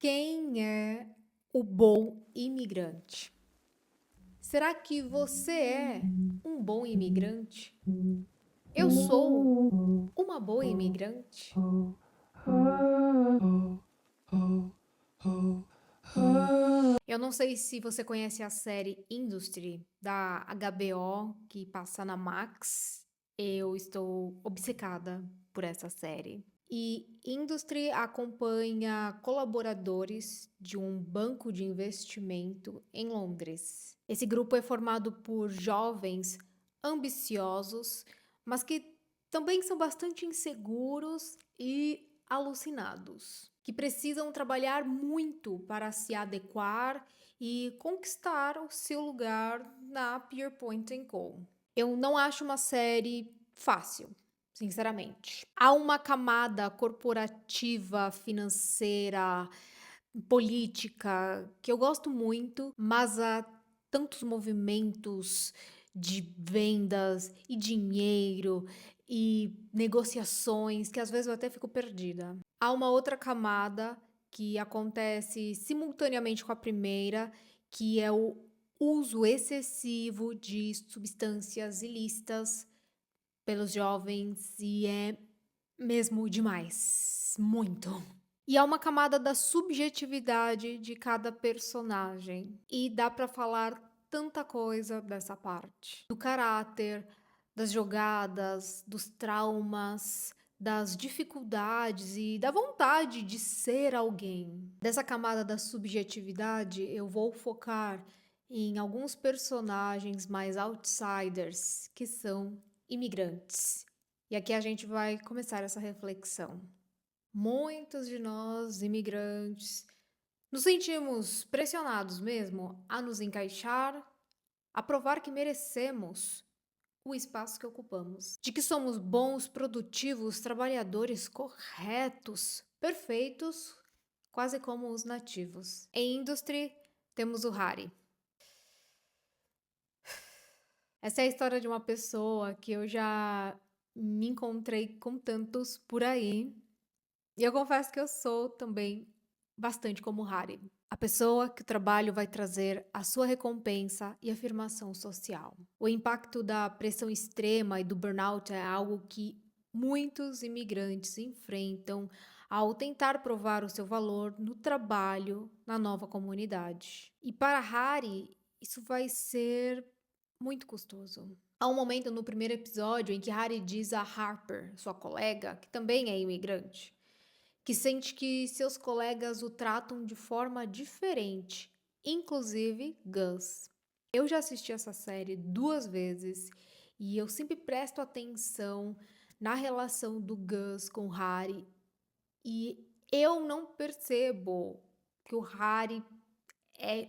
Quem é o bom imigrante? Será que você é um bom imigrante? Eu sou uma boa imigrante? Eu não sei se você conhece a série Industry da HBO que passa na Max. Eu estou obcecada por essa série. E Industry acompanha colaboradores de um banco de investimento em Londres. Esse grupo é formado por jovens ambiciosos, mas que também são bastante inseguros e alucinados, que precisam trabalhar muito para se adequar e conquistar o seu lugar na Pierpoint Co. Eu não acho uma série fácil, sinceramente. Há uma camada corporativa, financeira, política que eu gosto muito, mas há tantos movimentos de vendas e dinheiro e negociações que às vezes eu até fico perdida. Há uma outra camada que acontece simultaneamente com a primeira, que é o uso excessivo de substâncias ilícitas pelos jovens e é mesmo demais, muito. E há uma camada da subjetividade de cada personagem e dá pra falar tanta coisa dessa parte, do caráter, das jogadas, dos traumas, das dificuldades e da vontade de ser alguém. Dessa camada da subjetividade, eu vou focar em alguns personagens mais outsiders, que são imigrantes. E aqui a gente vai começar essa reflexão. Muitos de nós, imigrantes, nos sentimos pressionados mesmo a nos encaixar, a provar que merecemos o espaço que ocupamos, de que somos bons, produtivos, trabalhadores corretos, perfeitos, quase como os nativos. Em Industry, temos o Harry. Essa é a história de uma pessoa que eu já me encontrei com tantos por aí. E eu confesso que eu sou também bastante como Harry. A pessoa que o trabalho vai trazer a sua recompensa e afirmação social. O impacto da pressão extrema e do burnout é algo que muitos imigrantes enfrentam ao tentar provar o seu valor no trabalho na nova comunidade. E para Harry, isso vai ser muito custoso. Há um momento no primeiro episódio em que Harry diz a Harper, sua colega, que também é imigrante, que sente que seus colegas o tratam de forma diferente, inclusive Gus. Eu já assisti essa série 2 vezes e eu sempre presto atenção na relação do Gus com o Harry e eu não percebo que o Harry é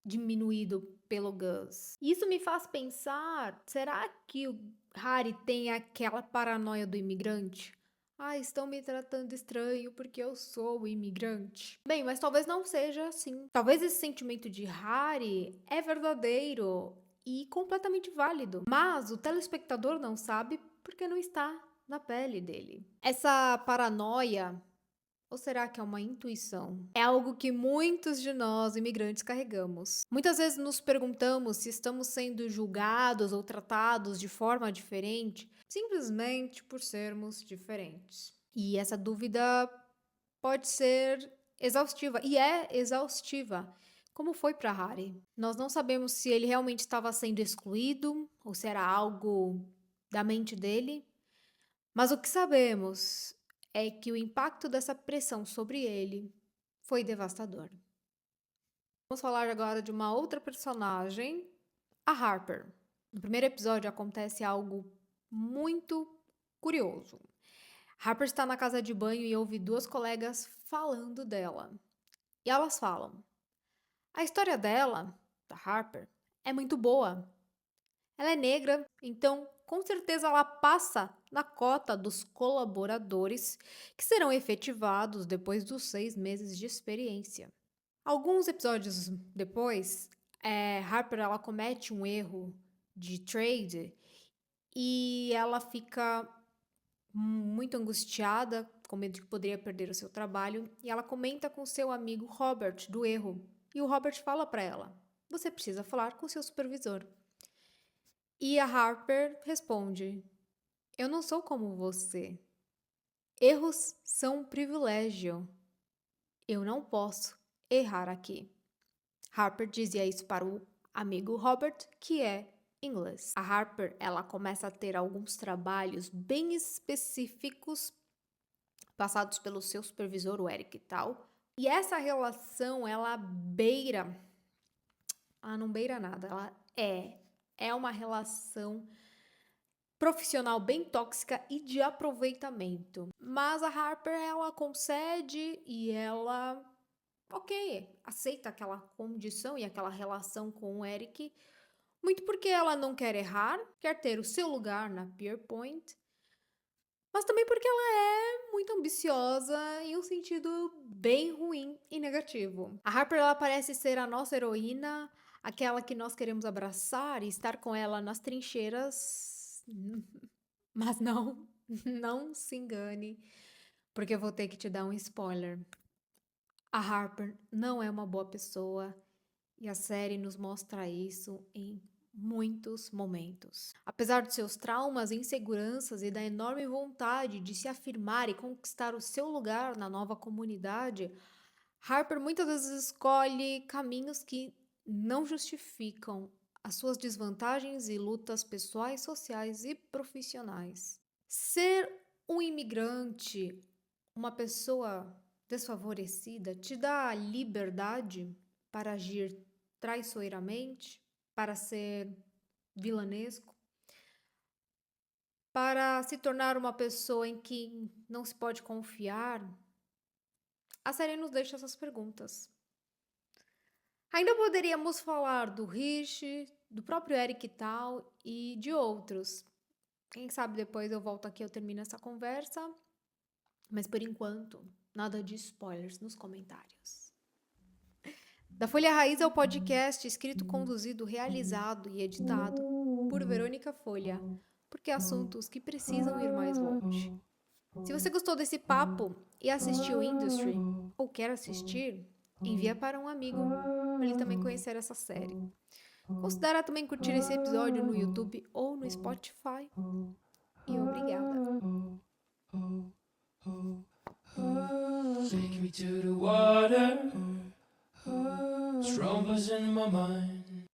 diminuído pelo Gus. Isso me faz pensar, será que o Harry tem aquela paranoia do imigrante? Ah, estão me tratando estranho porque eu sou imigrante. Bem, mas talvez não seja assim. Talvez esse sentimento de Harry é verdadeiro e completamente válido, mas o telespectador não sabe porque não está na pele dele. Essa paranoia, ou será que é uma intuição? É algo que muitos de nós, imigrantes, carregamos. Muitas vezes nos perguntamos se estamos sendo julgados ou tratados de forma diferente, simplesmente por sermos diferentes. E essa dúvida pode ser exaustiva, e é exaustiva. Como foi para Harry? Nós não sabemos se ele realmente estava sendo excluído ou se era algo da mente dele, mas o que sabemos é que o impacto dessa pressão sobre ele foi devastador. Vamos falar agora de uma outra personagem, a Harper. No primeiro episódio acontece algo muito curioso. Harper está na casa de banho e ouve duas colegas falando dela. E elas falam: a história dela, da Harper, é muito boa. Ela é negra, então com certeza ela passa na cota dos colaboradores que serão efetivados depois dos 6 meses de experiência. Alguns episódios depois, Harper ela comete um erro de trade e ela fica muito angustiada com medo de que poderia perder o seu trabalho, e ela comenta com seu amigo Robert do erro. E o Robert fala para ela: "Você precisa falar com seu supervisor." E a Harper responde: "Eu não sou como você. Erros são um privilégio. Eu não posso errar aqui." Harper dizia isso para o amigo Robert, que é inglês. A Harper, ela começa a ter alguns trabalhos bem específicos passados pelo seu supervisor, o Eric e tal. E essa relação, ela não beira nada, ela é uma relação profissional bem tóxica e de aproveitamento. Mas a Harper, ela concede e ela, ok, aceita aquela condição e aquela relação com o Eric, muito porque ela não quer errar, quer ter o seu lugar na Pierpoint, mas também porque ela é muito ambiciosa em um sentido bem ruim e negativo. A Harper, ela parece ser a nossa heroína, aquela que nós queremos abraçar e estar com ela nas trincheiras, mas não, não se engane, porque eu vou ter que te dar um spoiler. A Harper não é uma boa pessoa e a série nos mostra isso em muitos momentos. Apesar de seus traumas e inseguranças e da enorme vontade de se afirmar e conquistar o seu lugar na nova comunidade, Harper muitas vezes escolhe caminhos que não justificam as suas desvantagens e lutas pessoais, sociais e profissionais. Ser um imigrante, uma pessoa desfavorecida, te dá liberdade para agir traiçoeiramente, para ser vilanesco, para se tornar uma pessoa em que não se pode confiar? A série nos deixa essas perguntas. Ainda poderíamos falar do Rich, do próprio Eric e tal, e de outros. Quem sabe depois eu volto aqui e eu termino essa conversa. Mas por enquanto, nada de spoilers nos comentários. Da Folha Raiz é o podcast escrito, conduzido, realizado e editado por Verônica Folha, porque assuntos que precisam ir mais longe. Se você gostou desse papo e assistiu Industry, ou quer assistir, envia para um amigo para ele também conhecer essa série. Considere também curtir esse episódio no YouTube ou no Spotify. E obrigada! Take me to the water. Strong in my mind.